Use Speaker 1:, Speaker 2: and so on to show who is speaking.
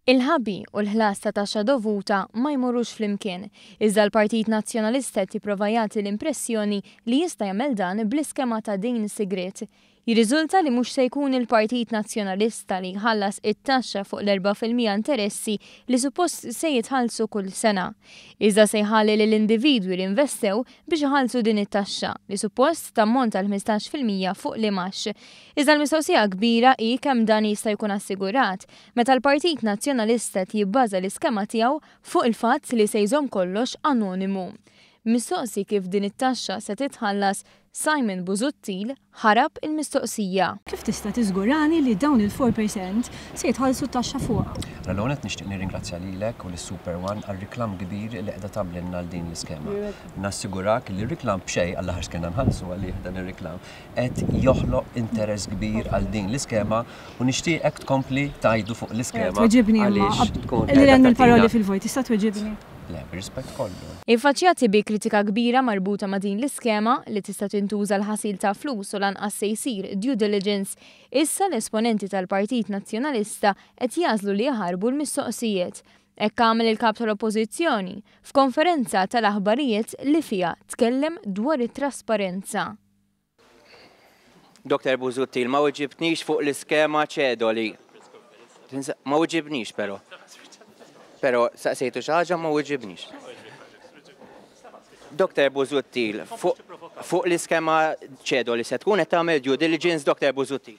Speaker 1: Il-ħabi u l-ħlas ta' taxxa dovuta ma jmorrux flimkien, iżda l-Partit Nazzjonalista tipprova jagħti l-impressjoni li jista' jagħmel dan bl-iskema ta' dejn sigret. Jirriżulta li mhux se jkun il-Partit Nazzjonalista li jħallas it-taxxa fuq l-4% interessi li suppost se jitħallsu kull sena. Iżda se jħalli lill-individwi li investew biex iħallsu din it-taxxa li suppost tammont għal 15% fuq l-imax. Iżda l-mistoqsija kbira hi kemm dan jista' jkun assigurat meta l-Partit Nazzjonalista jibbaża l-iskema tiegħu fuq il-fatt li se jżomm kollox anonimu. Mistoqsi kif din it-taxxa se titħallas, Simon Busuttil ħarab il-mistoqsija.
Speaker 2: Kif tista' tiżgurani li dawn il-4% se jitħallsu t-taxxa fuqha?
Speaker 3: L-għonet nixtieq nirringrazzja lilek u lis-Super One għar-riklam kbir li qiegħda tagħmilna għal din l-iskema. Nassigurak li r-riklam b'xejn għall-aħħar kena nħallsu għalih dan ir-riklam qed joħloq interess kbir għal din l-iskema u nixtieqek tkompli tgħidu fuq l-iskema.
Speaker 2: Tweġibni mill-paroli fil-vojt, tista' tweġibni.
Speaker 3: Le, b'rispett kollu.
Speaker 1: Infaċċjati bi kritika kbira marbuta ma' din l-iskema li tista' tintuża l-ħasil ta' flus u lanqas se jsir due diligence, issa l-esponenti tal-Partit Nazzjonalista qed jażlu li jaħarbu l-mistoqsijiet. Hekk għamel il-kap tal-Oppożizzjoni f'konferenza tal-aħbarijiet li fiha tkellem dwar it-trasparenza.
Speaker 4: Dr. Busuttil, ma uġibnix fuq l-iskema ċedoli. Ma uġibnix però. Pero saqsejtu xi ħaġa ma uġibnix. Dr. Busuttil, fuq l-iskema ċedoli se tkun qed tagħmel due diligence, Dr. Busuttil.